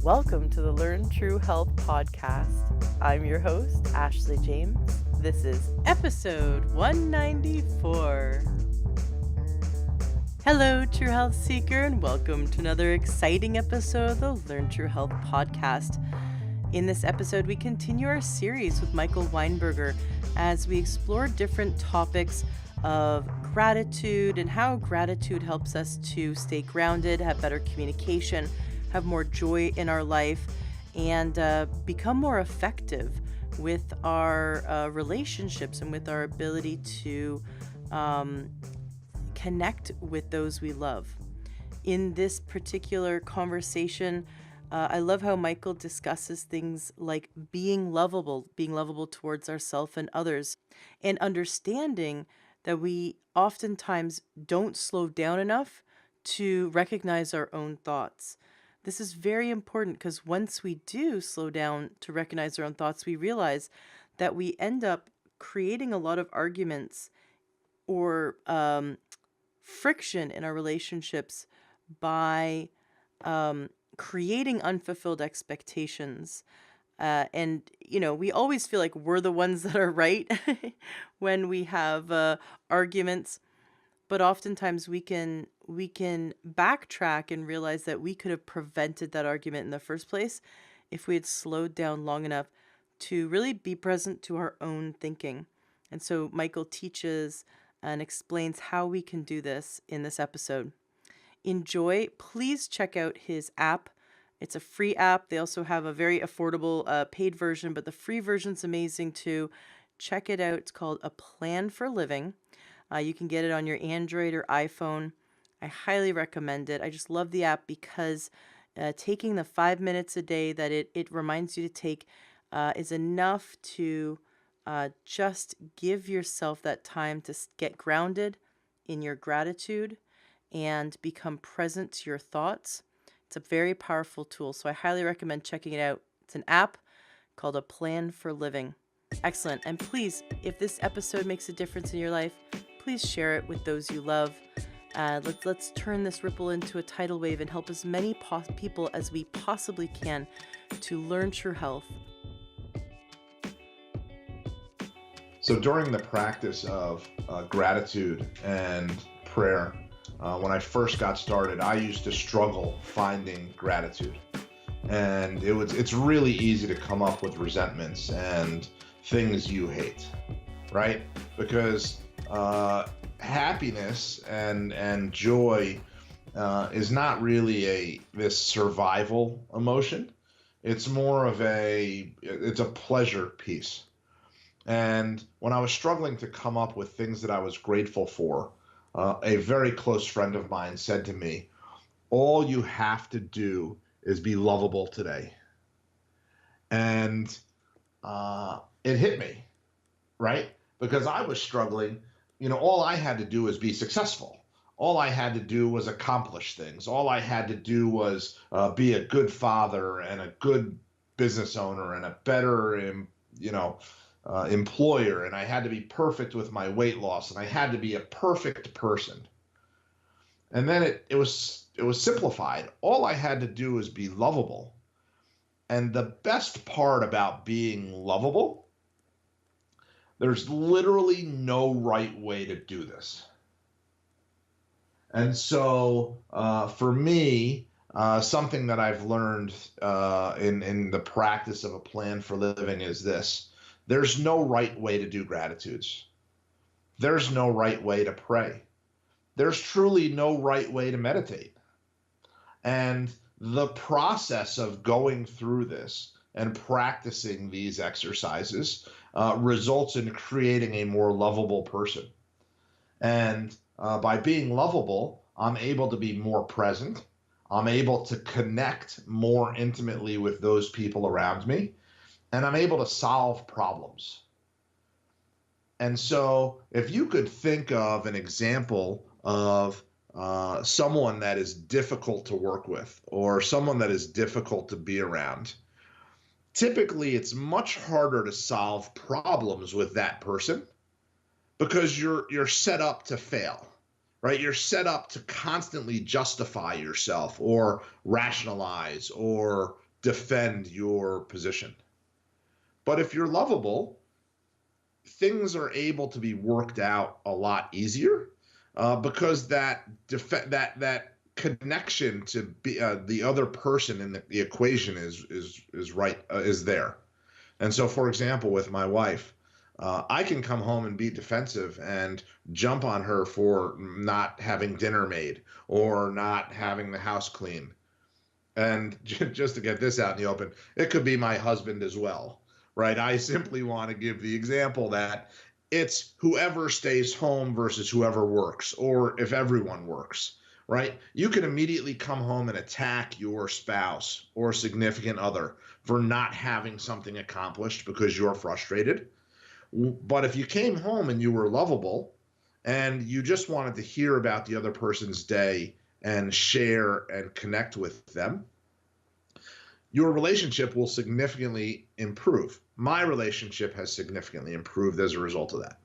Welcome to the Learn True Health podcast. I'm your host, Ashley James. This is episode 194. Hello, True Health Seeker, and welcome to another exciting episode of the Learn True Health podcast. In this episode, we continue our series with Michael Weinberger as we explore different topics of gratitude and how gratitude helps us to stay grounded, have better communication, have more joy in our life, and become more effective with our relationships and with our ability to connect with those we love. In this particular conversation, I love how Michael discusses things like being lovable towards ourselves and others, and understanding that we oftentimes don't slow down enough to recognize our own thoughts. This is very important because once we do slow down to recognize our own thoughts, we realize that we end up creating a lot of arguments or friction in our relationships by creating unfulfilled expectations. And, we always feel like we're the ones that are right when we have arguments. But oftentimes we can backtrack and realize that we could have prevented that argument in the first place if we had slowed down long enough to really be present to our own thinking. And so Michael teaches and explains how we can do this in this episode. Enjoy. Please check out his app. It's a free app. They also have a very affordable paid version, but the free version's amazing too. Check it out. It's called A Plan for Living. You can get it on your Android or iPhone. I highly recommend it. I just love the app because taking the 5 minutes a day that it reminds you to take is enough to just give yourself that time to get grounded in your gratitude and become present to your thoughts. It's a very powerful tool, so I highly recommend checking it out. It's an app called A Plan for Living. Excellent. And please, if this episode makes a difference in your life, please share it with those you love. Let's turn this ripple into a tidal wave and help as many people as we possibly can to learn true health. So during the practice of gratitude and prayer, when I first got started, I used to struggle finding gratitude. And it's really easy to come up with resentments and things you hate, right? Because happiness and joy is not really this survival emotion. It's more of it's a pleasure piece. And when I was struggling to come up with things that I was grateful for, a very close friend of mine said to me, all you have to do is be lovable today. And it hit me, right? Because I was struggling. All I had to do was be successful. All I had to do was accomplish things. All I had to do was be a good father and a good business owner and a better, employer. And I had to be perfect with my weight loss. And I had to be a perfect person. And then it was simplified. All I had to do was be lovable. And the best part about being lovable, there's literally no right way to do this. And so for me, something that I've learned in the practice of A Plan for Living is this. There's no right way to do gratitudes. There's no right way to pray. There's truly no right way to meditate. And the process of going through this and practicing these exercises results in creating a more lovable person. And by being lovable, I'm able to be more present. I'm able to connect more intimately with those people around me. And I'm able to solve problems. And so if you could think of an example of someone that is difficult to work with or someone that is difficult to be around, typically it's much harder to solve problems with that person because you're set up to fail, right? You're set up to constantly justify yourself or rationalize or defend your position. But if you're lovable, things are able to be worked out a lot easier because that connection to be, the other person in the equation is there. And so, for example, with my wife, I can come home and be defensive and jump on her for not having dinner made or not having the house clean. And just to get this out in the open, it could be my husband as well, right? I simply want to give the example that it's whoever stays home versus whoever works, or if everyone works, right? You can immediately come home and attack your spouse or significant other for not having something accomplished because you're frustrated. But if you came home and you were lovable and you just wanted to hear about the other person's day and share and connect with them, your relationship will significantly improve. My relationship has significantly improved as a result of that.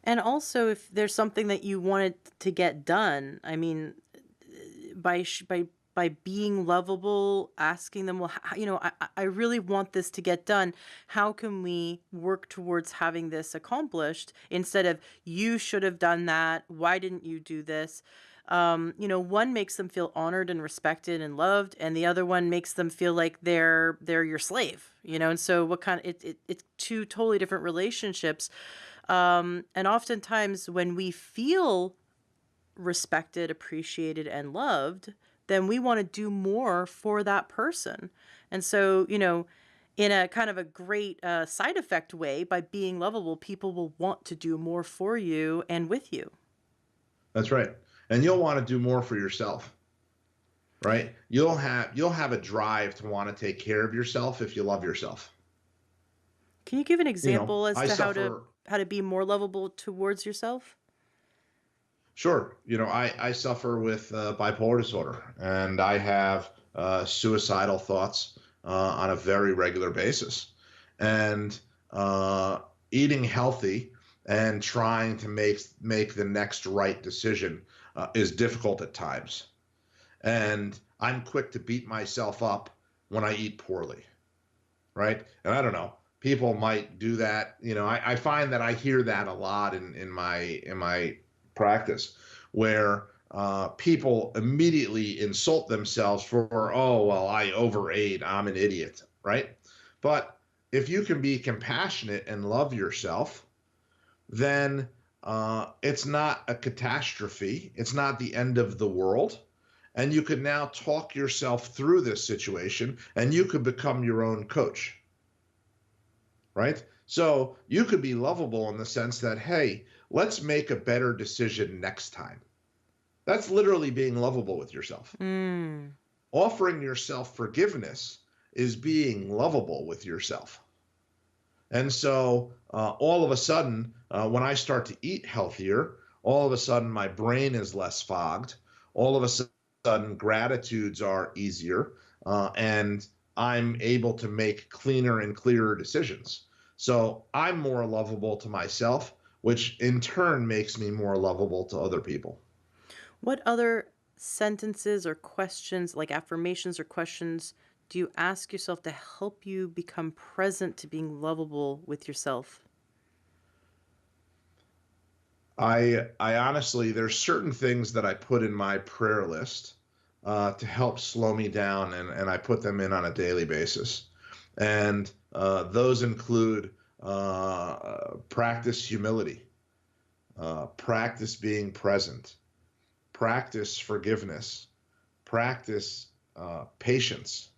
And also, if there's something that you wanted to get done, I mean, by being lovable, asking them, well, I really want this to get done. How can we work towards having this accomplished instead of you should have done that? Why didn't you do this? One makes them feel honored and respected and loved, and the other one makes them feel like they're your slave. And so what kind of it's two totally different relationships. And oftentimes when we feel respected, appreciated, and loved, then we want to do more for that person. And so, in a kind of a great side effect way, by being lovable, people will want to do more for you and with you. That's right. And you'll want to do more for yourself, right? You'll have a drive to want to take care of yourself if you love yourself. Can you give an example as I to suffer. how to be more lovable towards yourself? Sure. I suffer with bipolar disorder, and I have suicidal thoughts on a very regular basis. And eating healthy and trying to make the next right decision is difficult at times. And I'm quick to beat myself up when I eat poorly, right? And I don't know. People might do that. I find that I hear that a lot in my practice, where people immediately insult themselves for, oh, well, I overate, I'm an idiot, right? But if you can be compassionate and love yourself, then it's not a catastrophe. It's not the end of the world. And you could now talk yourself through this situation, and you could become your own coach, right? So you could be lovable in the sense that, hey, let's make a better decision next time. That's literally being lovable with yourself. Mm. Offering yourself forgiveness is being lovable with yourself. And so all of a sudden, when I start to eat healthier, all of a sudden my brain is less fogged. All of a sudden gratitudes are easier, and I'm able to make cleaner and clearer decisions. So I'm more lovable to myself, which in turn makes me more lovable to other people. What other sentences or questions, like affirmations or questions, do you ask yourself to help you become present to being lovable with yourself? I honestly, there's certain things that I put in my prayer list to help slow me down, and I put them in on a daily basis. And those include practice humility, practice being present, practice forgiveness, practice patience.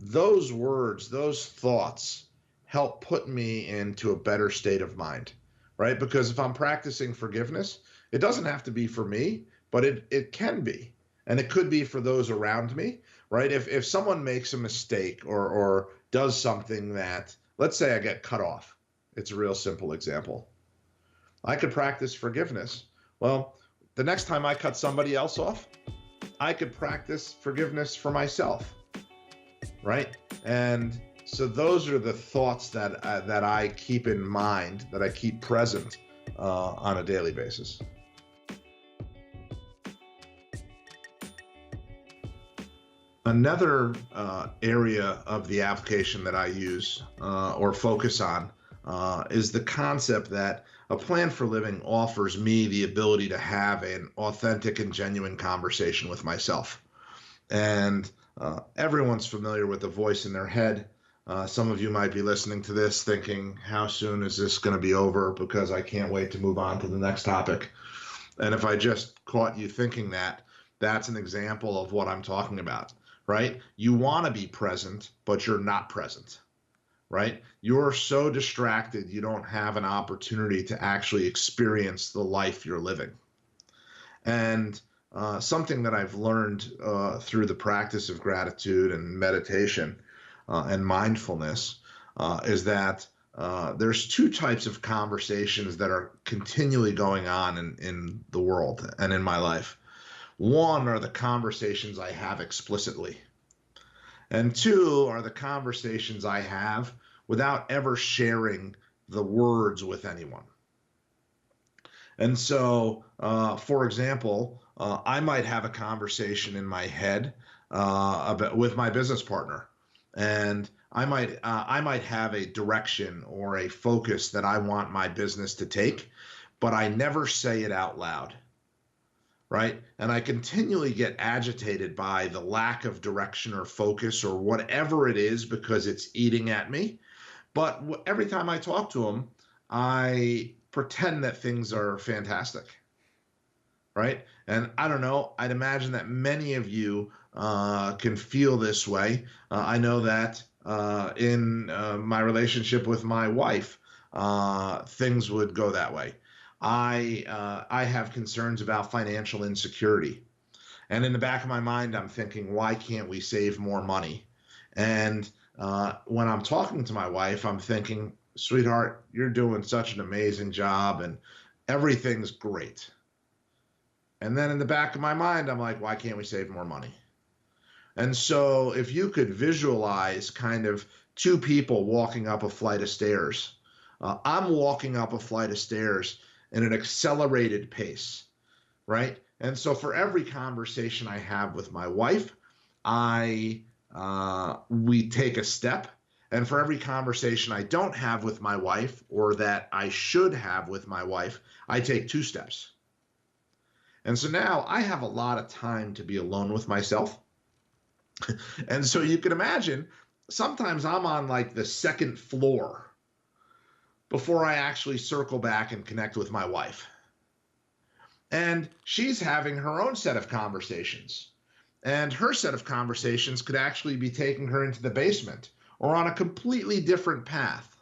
Those words, those thoughts help put me into a better state of mind, right? Because if I'm practicing forgiveness, it doesn't have to be for me, but it can be. And it could be for those around me, right? If someone makes a mistake or does something that, let's say I get cut off. It's a real simple example. I could practice forgiveness. Well, the next time I cut somebody else off, I could practice forgiveness for myself, right? And so those are the thoughts that I keep in mind, that I keep present on a daily basis. Another area of the application that I use or focus on is the concept that a plan for living offers me the ability to have an authentic and genuine conversation with myself. And everyone's familiar with the voice in their head. Some of you might be listening to this thinking, how soon is this going to be over? Because I can't wait to move on to the next topic. And if I just caught you thinking that, that's an example of what I'm talking about, right? You want to be present, but you're not present, right? You're so distracted, you don't have an opportunity to actually experience the life you're living. And something that I've learned through the practice of gratitude and meditation and mindfulness is that there's two types of conversations that are continually going on in the world and in my life. One are the conversations I have explicitly, and two are the conversations I have without ever sharing the words with anyone. And so, for example, I might have a conversation in my head with my business partner, and I might have a direction or a focus that I want my business to take, but I never say it out loud, right? And I continually get agitated by the lack of direction or focus or whatever it is because it's eating at me. But every time I talk to him, I pretend that things are fantastic, right? And I don't know, I'd imagine that many of you can feel this way. I know that in my relationship with my wife, things would go that way. I have concerns about financial insecurity. And in the back of my mind, I'm thinking, why can't we save more money? And when I'm talking to my wife, I'm thinking, sweetheart, you're doing such an amazing job and everything's great. And then in the back of my mind, I'm like, why can't we save more money? And so if you could visualize kind of two people walking up a flight of stairs, I'm walking up a flight of stairs in an accelerated pace, right? And so for every conversation I have with my wife, I we take a step. And for every conversation I don't have with my wife or that I should have with my wife, I take two steps. And so now I have a lot of time to be alone with myself. And so you can imagine sometimes I'm on like the second floor before I actually circle back and connect with my wife. And she's having her own set of conversations. And her set of conversations could actually be taking her into the basement or on a completely different path.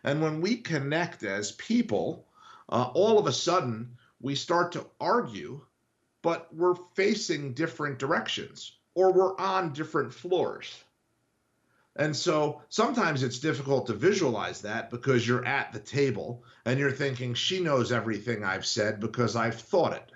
And when we connect as people, all of a sudden we start to argue, but we're facing different directions or we're on different floors. And so sometimes it's difficult to visualize that because you're at the table and you're thinking, she knows everything I've said because I've thought it.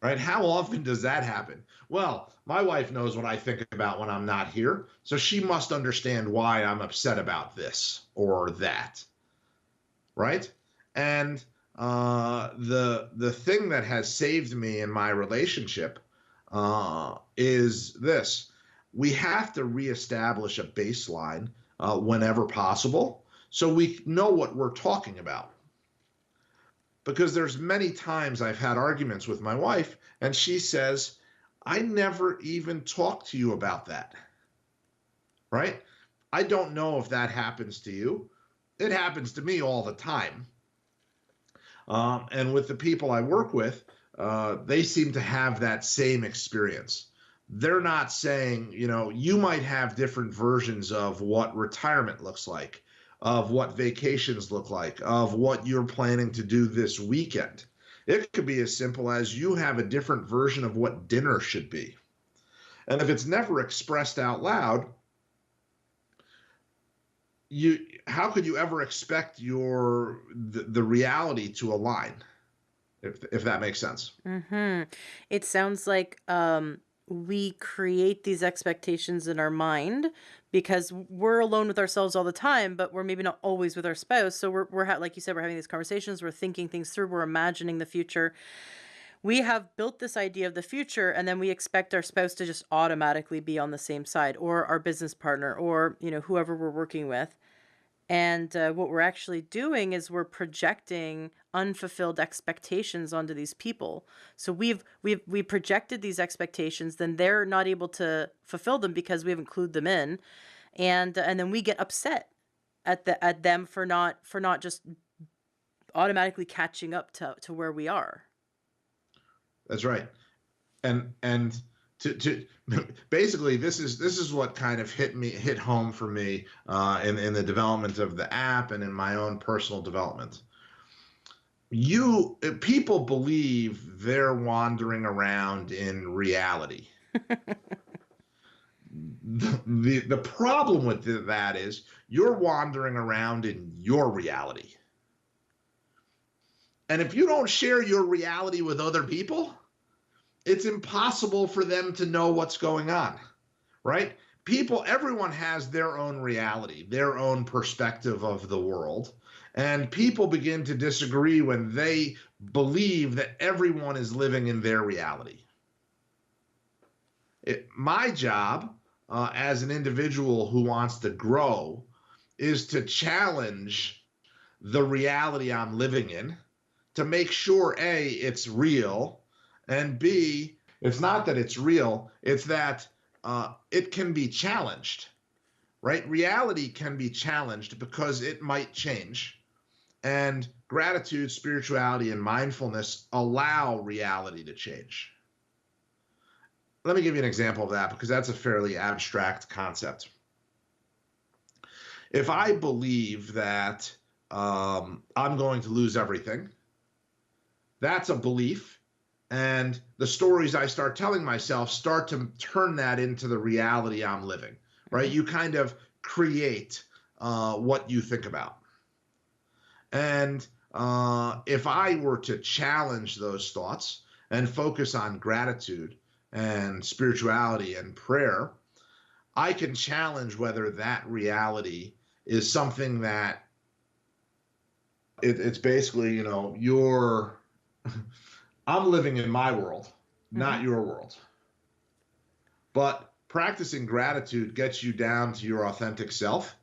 Right? How often does that happen? Well, my wife knows what I think about when I'm not here, so she must understand why I'm upset about this or that, right? And the thing that has saved me in my relationship is this: we have to reestablish a baseline whenever possible, so we know what we're talking about. Because there's many times I've had arguments with my wife and she says, I never even talked to you about that, right? I don't know if that happens to you. It happens to me all the time. And with the people I work with, they seem to have that same experience. They're not saying, you might have different versions of what retirement looks like, of what vacations look like, of what you're planning to do this weekend. It could be as simple as you have a different version of what dinner should be. And if it's never expressed out loud, how could you ever expect the reality to align, if that makes sense? Mm-hmm. It sounds like we create these expectations in our mind because we're alone with ourselves all the time, but we're maybe not always with our spouse. So like you said, we're having these conversations, we're thinking things through, we're imagining the future. we have built this idea of the future, and then we expect our spouse to just automatically be on the same side, or our business partner, or whoever we're working with. And what we're actually doing is we're projecting unfulfilled expectations onto these people. So we projected these expectations, then they're not able to fulfill them because we haven't clued them in, and then we get upset at them for not just automatically catching up to where we are. That's right. And to basically, this is what kind of hit home for me in the development of the app and in my own personal development. People believe they're wandering around in reality. The problem with that is you're wandering around in your reality. And if you don't share your reality with other people, it's impossible for them to know what's going on, right? Everyone has their own reality, their own perspective of the world. And people begin to disagree when they believe that everyone is living in their reality. My job as an individual who wants to grow is to challenge the reality I'm living in, to make sure A, it's real, and B, it's not that it's real, it's that it can be challenged, right? Reality can be challenged because it might change. And gratitude, spirituality, and mindfulness allow reality to change. Let me give you an example of that because that's a fairly abstract concept. If I believe that I'm going to lose everything, that's a belief. And the stories I start telling myself start to turn that into the reality I'm living, right? You kind of create what you think about. And if I were to challenge those thoughts and focus on gratitude and spirituality and prayer, I can challenge whether that reality is something that it's basically, I'm living in my world, not your world. But practicing gratitude gets you down to your authentic self.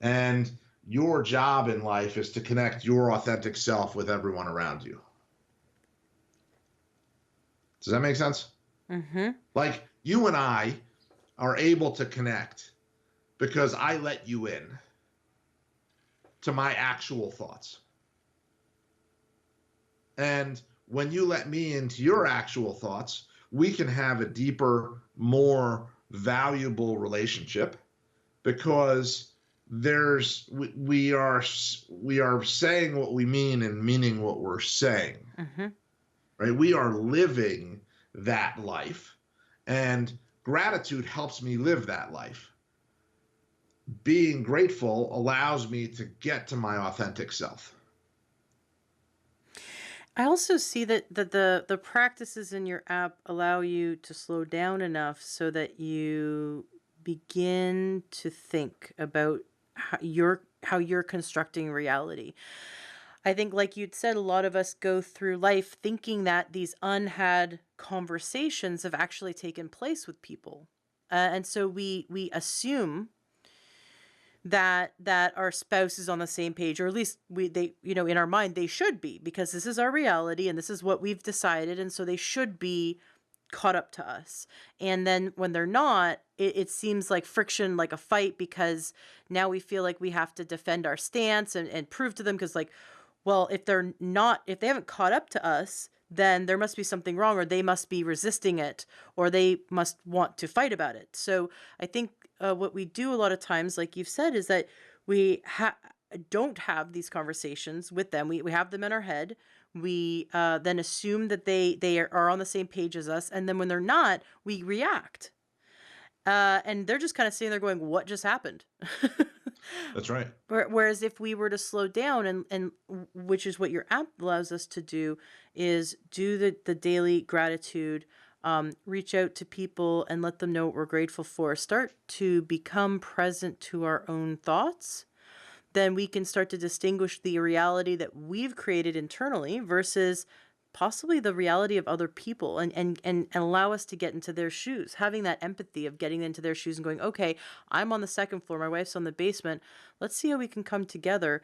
And your job in life is to connect your authentic self with everyone around you. Does that make sense? Mm-hmm. Like you and I are able to connect because I let you in to my actual thoughts. And when you let me into your actual thoughts, we can have a deeper, more valuable relationship because we are saying what we mean and meaning what we're saying. Mm-hmm. Right? We are living that life, and gratitude helps me live that life. Being grateful allows me to get to my authentic self. I also see that the practices in your app allow you to slow down enough so that you begin to think about how you're constructing reality. I think, like you'd said, a lot of us go through life thinking that these unhad conversations have actually taken place with people, and so we assume that our spouse is on the same page, or at least they in our mind they should be, because this is our reality and this is what we've decided, and so they should be caught up to us. And then when they're not, it seems like friction, like a fight, because now we feel like we have to defend our stance and prove to them, because like, well, if they haven't caught up to us, then there must be something wrong, or they must be resisting it, or they must want to fight about it. So I think what we do a lot of times, like you've said, is that we don't have these conversations with them. We have them in our head. We then assume that they are on the same page as us. And then when they're not, we react. And they're just kind of sitting there going, what just happened? That's right. Whereas if we were to slow down, and which is what your app allows us to do, is do the daily gratitude, reach out to people and let them know what we're grateful for, start to become present to our own thoughts, then we can start to distinguish the reality that we've created internally versus possibly the reality of other people, and allow us to get into their shoes, having that empathy of getting into their shoes and going, okay, I'm on the second floor, my wife's on the basement. Let's see how we can come together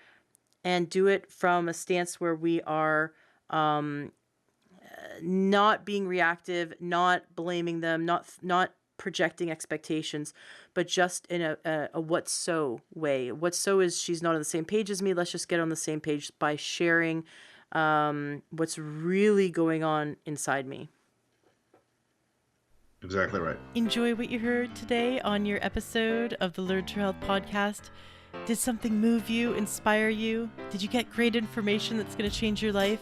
and do it from a stance where we are not being reactive, not blaming them, not projecting expectations, but just in a what's so way. What's so is she's not on the same page as me. Let's just get on the same page by sharing what's really going on inside me. Exactly right. Enjoy what you heard today on your episode of the Learn True Health podcast. Did something move you, inspire you? Did you get great information that's going to change your life?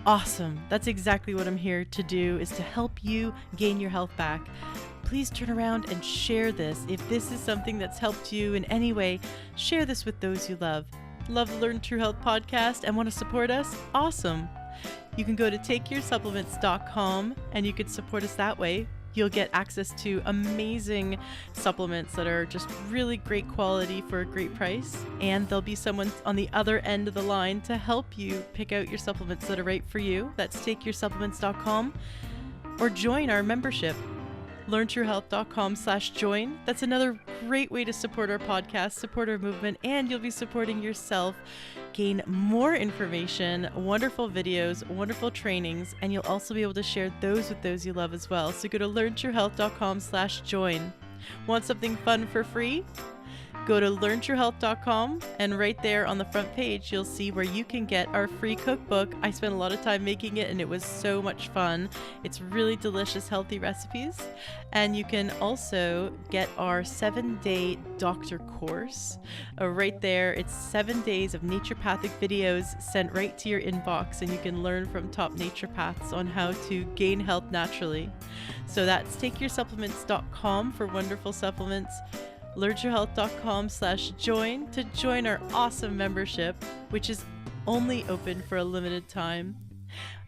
Awesome. That's exactly what I'm here to do, is to help you gain your health back. Please turn around and share this. If this is something that's helped you in any way, share this with those you love. Love the Learn True Health podcast and want to support us? Awesome. You can go to takeyoursupplements.com and you can support us that way. You'll get access to amazing supplements that are just really great quality for a great price. And there'll be someone on the other end of the line to help you pick out your supplements that are right for you. That's takeyoursupplements.com. Or join our membership, learntruehealth.com/join. That's another great way to support our podcast, support our movement, and you'll be supporting yourself. Gain more information, wonderful videos, wonderful trainings, and you'll also be able to share those with those you love as well. So go to learntruehealth.com/join. Want something fun for free? Go to learntruehealth.com, and right there on the front page, you'll see where you can get our free cookbook. I spent a lot of time making it, and it was so much fun. It's really delicious, healthy recipes. And you can also get our 7-day doctor course. Right there, it's 7 days of naturopathic videos sent right to your inbox, and you can learn from top naturopaths on how to gain health naturally. So that's takeyoursupplements.com for wonderful supplements. learntruehealth.com/join to join our awesome membership, which is only open for a limited time.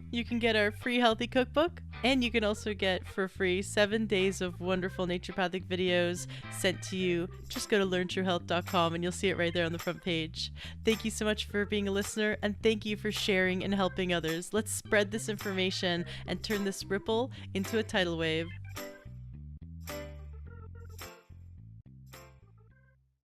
You can get our free healthy cookbook, and you can also get for free 7 days of wonderful naturopathic videos sent to you. Just go to learntruehealth.com and you'll see it right there on the front page. Thank you so much for being a listener, and thank you for sharing and helping others. Let's spread this information and turn this ripple into a tidal wave.